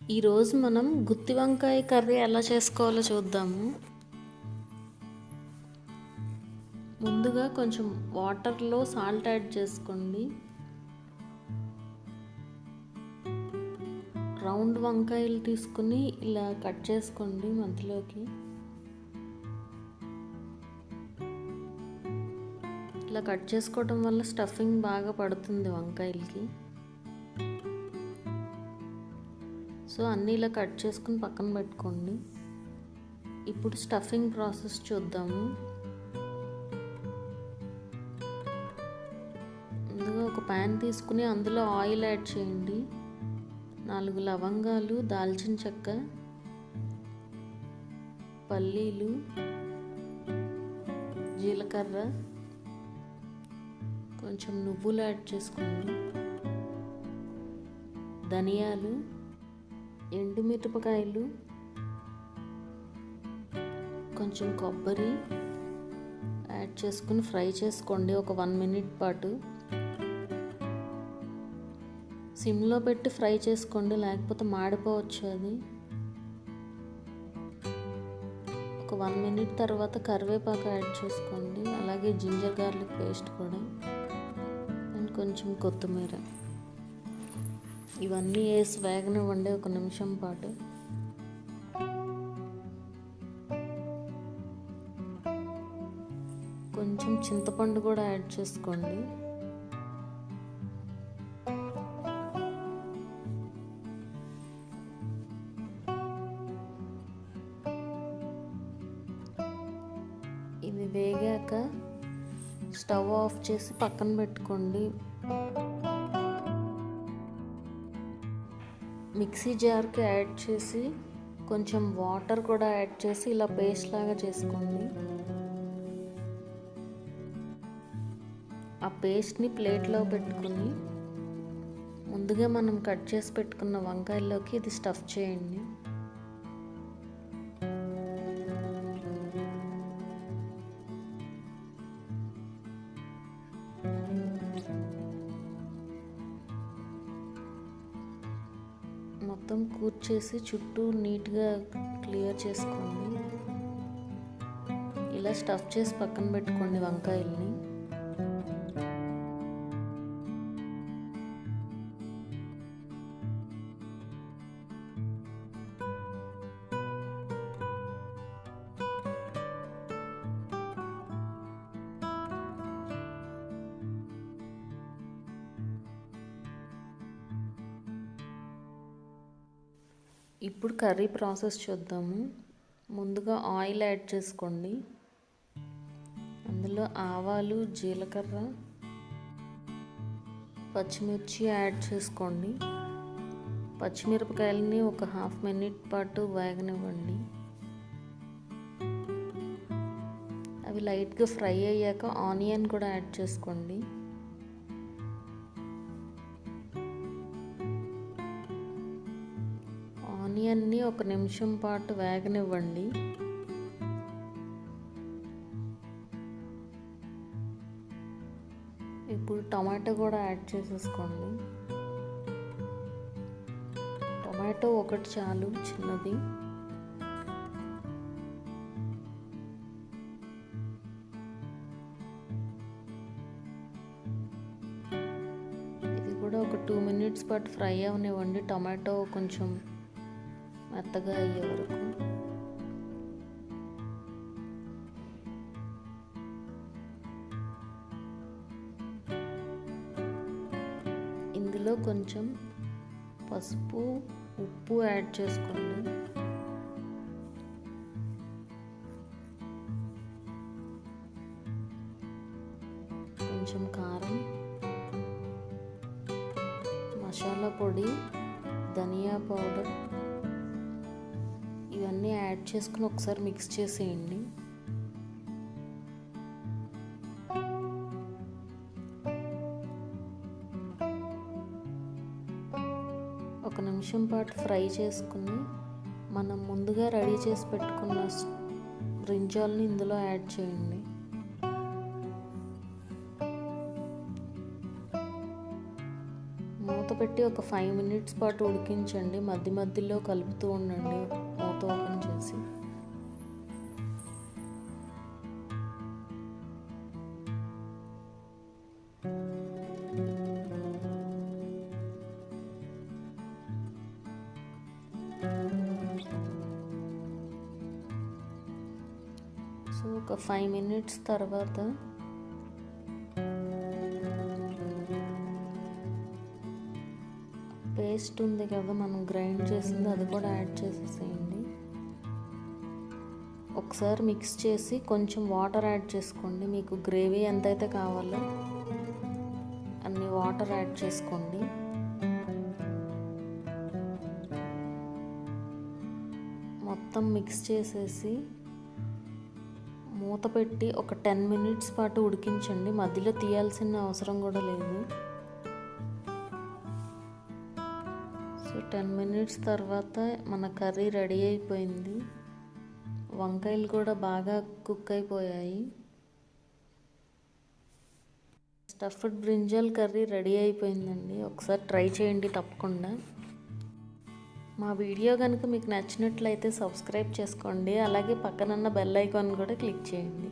ఈరోజు మనం గుత్తి వంకాయ కర్రీ ఎలా చేసుకోవాలో చూద్దాము. ముందుగా కొంచెం వాటర్లో సాల్ట్ యాడ్ చేసుకోండి. రౌండ్ వంకాయలు తీసుకుని ఇలా కట్ చేసుకోండి మధ్యలోకి. ఇలా కట్ చేసుకోవడం వల్ల స్టఫింగ్ బాగా పడుతుంది వంకాయలకి. సో అన్నీ ఇలా కట్ చేసుకుని పక్కన పెట్టుకోండి. ఇప్పుడు స్టఫింగ్ ప్రాసెస్ చూద్దాము. ముందుగా ఒక ప్యాన్ తీసుకుని అందులో ఆయిల్ యాడ్ చేయండి. 4 లవంగాలు, దాల్చిన చెక్క, పల్లీలు, జీలకర్ర, కొంచెం నువ్వులు యాడ్ చేసుకోండి, ధనియాలు, ఎండుమిరపకాయలు, కొంచెం కొబ్బరి యాడ్ చేసుకుని ఫ్రై చేసుకోండి ఒక 1 మినిట్ పాటు. సిమ్లో పెట్టి ఫ్రై చేసుకోండి, లేకపోతే మాడిపోవచ్చు అది. ఒక 1 మినిట్ తర్వాత కరివేపాకు యాడ్ చేసుకోండి, అలాగే జింజర్ గార్లిక్ పేస్ట్ కూడా, అండ్ కొంచెం కొత్తిమీర. ఇవన్నీ వేసి వేగనివ్వండి 1 నిమిషం పాటు. కొంచెం చింతపండు కూడా యాడ్ చేసుకోండి. ఇది వేగాక స్టవ్ ఆఫ్ చేసి పక్కన పెట్టుకోండి. మిక్సీ జార్కి యాడ్ చేసి కొంచెం వాటర్ కూడా యాడ్ చేసి ఇలా పేస్ట్ లాగా చేసుకోండి. ఆ పేస్ట్ని ప్లేట్లో పెట్టుకుని ముందుగా మనం కట్ చేసి పెట్టుకున్న వంకాయల్లోకి ఇది స్టఫ్ చేయండి. మొత్తం కూర్చేసి చుట్టూ నీట్గా క్లియర్ చేసుకోండి. ఇలా స్టఫ్ చేసి పక్కన పెట్టుకోండి వంకాయల్ని. ఇప్పుడు కర్రీ ప్రాసెస్ చూద్దాము. ముందుగా ఆయిల్ యాడ్ చేసుకోండి. అందులో ఆవాలు, జీలకర్ర, పచ్చిమిర్చి యాడ్ చేసుకోండి. పచ్చిమిరపకాయలని ఒక 1/2 మినిట్ పాటు వేగనివ్వండి. అవి లైట్గా ఫ్రై అయ్యాక ఆనియన్ కూడా యాడ్ చేసుకోండి. ఆనియన్ని 1 నిమిషం పాటు వేగనివ్వండి. ఇప్పుడు టమాటో కూడా యాడ్ చేసేసుకోండి. టమాటో ఒకటి చాలు, చిన్నది. ఇది కూడా ఒక 2 మినిట్స్ పాటు ఫ్రై అవనివ్వండి, టమాటో కొంచెం మెత్తగా అయ్యే వరకు. ఇందులో కొంచెం పసుపు, ఉప్పు యాడ్ చేసుకోండి. కొంచెం కారం, మసాలా పొడి, ధనియా పౌడర్ ఇవన్నీ యాడ్ చేసుకుని ఒకసారి మిక్స్ చేసేయండి. ఒక నిమిషం పాటు ఫ్రై చేసుకుని మనం ముందుగా రెడీ చేసి పెట్టుకున్న బ్రింజాల్ని ఇందులో యాడ్ చేయండి. మూత పెట్టి ఒక 5 మినిట్స్ పాటు ఉడికించండి. మధ్య మధ్యలో కలుపుతూ ఉండండి మూత ఓపెన్ చేసి. సో ఒక 5 మినిట్స్ తర్వాత పేస్ట్ ఉంది కదా మనం గ్రైండ్ చేసింది, అది కూడా యాడ్ చేసేసేయండి. ఒకసారి మిక్స్ చేసి కొంచెం వాటర్ యాడ్ చేసుకోండి. మీకు గ్రేవీ ఎంతైతే కావాలో అన్ని వాటర్ యాడ్ చేసుకోండి. మొత్తం మిక్స్ చేసేసి మూత పెట్టి ఒక 10 మినిట్స్ పాటు ఉడికించండి. మధ్యలో తీయాల్సిన అవసరం కూడా లేదు. సో 10 మినిట్స్ తర్వాత మన కర్రీ రెడీ అయిపోయింది. వంకాయలు కూడా బాగా కుక్ అయిపోయాయి. స్టఫ్డ్ బ్రింజాల్ కర్రీ రెడీ అయిపోయిందండి. ఒకసారి ట్రై చేయండి తప్పకుండా. మా వీడియో కనుక మీకు నచ్చినట్లయితే సబ్స్క్రైబ్ చేసుకోండి. అలాగే పక్కనున్న బెల్ ఐకాన్ కూడా క్లిక్ చేయండి.